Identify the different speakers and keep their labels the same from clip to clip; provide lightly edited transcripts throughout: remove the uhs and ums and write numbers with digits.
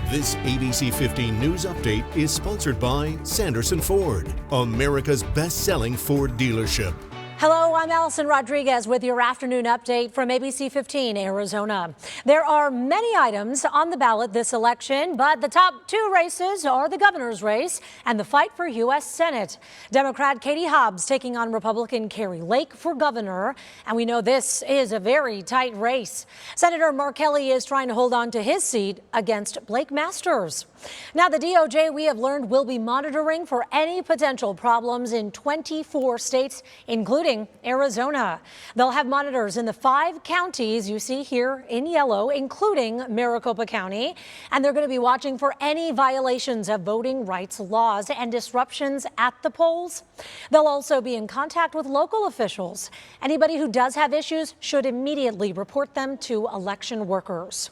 Speaker 1: This ABC 15 News Update is sponsored by Sanderson Ford, America's best-selling Ford dealership.
Speaker 2: Hello, I'm Allison Rodriguez with your afternoon update from ABC15 Arizona. There are many items on the ballot this election, but the top two races are the governor's race and the fight for U.S. Senate. Democrat Katie Hobbs taking on Republican Carrie Lake for governor, and we know this is a very tight race. Senator Mark Kelly is trying to hold on to his seat against Blake Masters. Now, the DOJ, we have learned, will be monitoring for any potential problems in 24 states, including Arizona. They'll have monitors in the 5 counties you see here in yellow, including Maricopa County, and they're going to be watching for any violations of voting rights laws and disruptions at the polls. They'll also be in contact with local officials. Anybody who does have issues should immediately report them to election workers.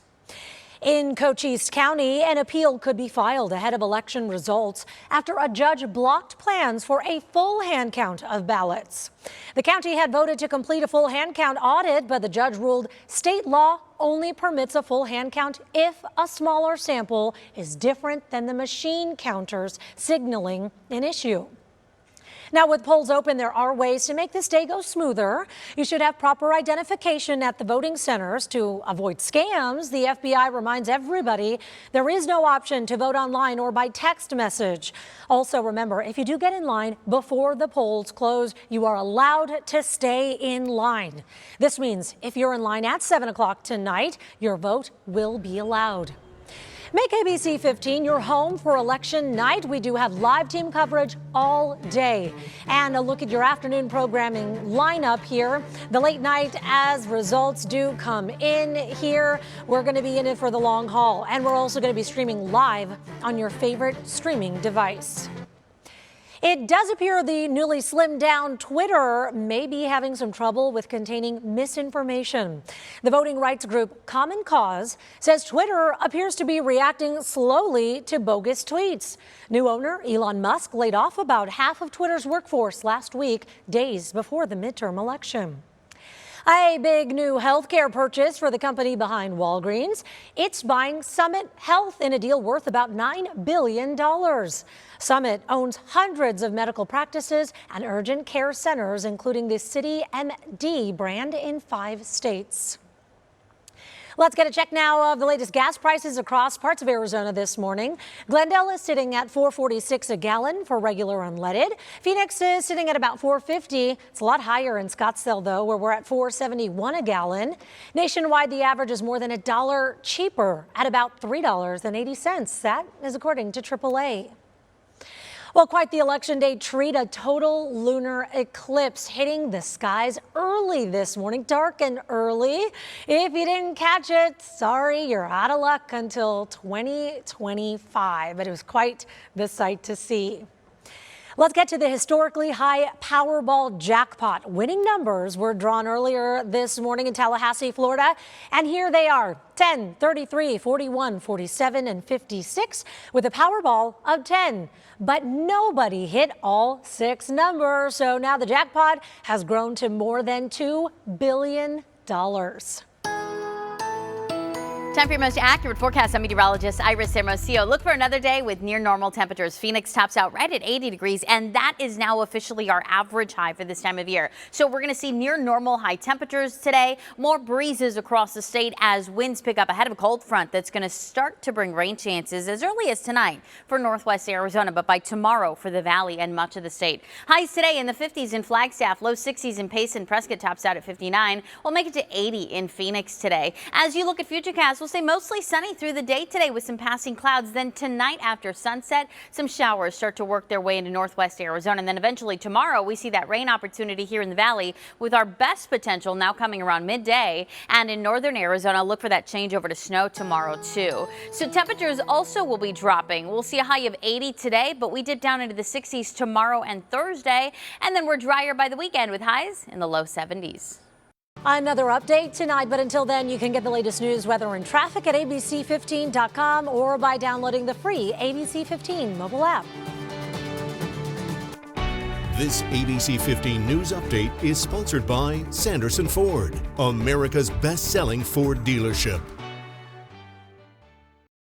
Speaker 2: In Cochise County, an appeal could be filed ahead of election results after a judge blocked plans for a full hand count of ballots. The county had voted to complete a full hand count audit, but the judge ruled state law only permits a full hand count if a smaller sample is different than the machine counters signaling an issue. Now, with polls open, there are ways to make this day go smoother. You should have proper identification at the voting centers to avoid scams. The FBI reminds everybody there is no option to vote online or by text message. Also, remember, if you do get in line before the polls close, you are allowed to stay in line. This means if you're in line at 7 o'clock tonight, your vote will be allowed. Make ABC 15 your home for election night. We do have live team coverage all day. And a look at your afternoon programming lineup here. The late night as results do come in here. We're going to be in it for the long haul. And we're also going to be streaming live on your favorite streaming device. It does appear the newly slimmed down Twitter may be having some trouble with containing misinformation. The voting rights group Common Cause says Twitter appears to be reacting slowly to bogus tweets. New owner Elon Musk laid off about half of Twitter's workforce last week, days before the midterm election. A big new healthcare purchase for the company behind Walgreens. It's buying Summit Health in a deal worth about $9 billion. Summit owns hundreds of medical practices and urgent care centers, including the CityMD brand in 5 states. Let's get a check now of the latest gas prices across parts of Arizona this morning. Glendale is sitting at $4.46 a gallon for regular unleaded. Phoenix is sitting at about $4.50. It's a lot higher in Scottsdale, though, where we're at $4.71 a gallon. Nationwide, the average is more than $1 cheaper at about $3.80. That is according to AAA. Well, quite the election day treat, a total lunar eclipse hitting the skies early this morning, dark and early. If you didn't catch it, sorry, you're out of luck until 2025, but it was quite the sight to see. Let's get to the historically high Powerball jackpot. Winning numbers were drawn earlier this morning in Tallahassee, Florida, and here they are: 10, 33, 41, 47, and 56 with a Powerball of 10. But nobody hit all 6 numbers, so now the jackpot has grown to more than $2 billion.
Speaker 3: Time for your most accurate forecast. I'm meteorologist Iris Hermosillo. Look for another day with near normal temperatures. Phoenix tops out right at 80 degrees, and that is now officially our average high for this time of year. So we're going to see near normal high temperatures today. More breezes across the state as winds pick up ahead of a cold front that's going to start to bring rain chances as early as tonight for northwest Arizona, but by tomorrow for the valley and much of the state. Highs today in the 50s in Flagstaff, low 60s in Payson. Prescott tops out at 59. We'll make it to 80 in Phoenix today. As you look at Futurecast, we'll say mostly sunny through the day today with some passing clouds. Then tonight after sunset, some showers start to work their way into northwest Arizona. And then eventually tomorrow, we see that rain opportunity here in the valley with our best potential now coming around midday. And in northern Arizona, look for that change over to snow tomorrow too. So temperatures also will be dropping. We'll see a high of 80 today, but we dip down into the 60s tomorrow and Thursday. And then we're drier by the weekend with highs in the low 70s.
Speaker 2: Another update tonight, but until then, you can get the latest news, weather, and traffic at ABC15.com or by downloading the free ABC 15 mobile app.
Speaker 1: This ABC 15 News Update is sponsored by Sanderson Ford, America's best-selling Ford dealership.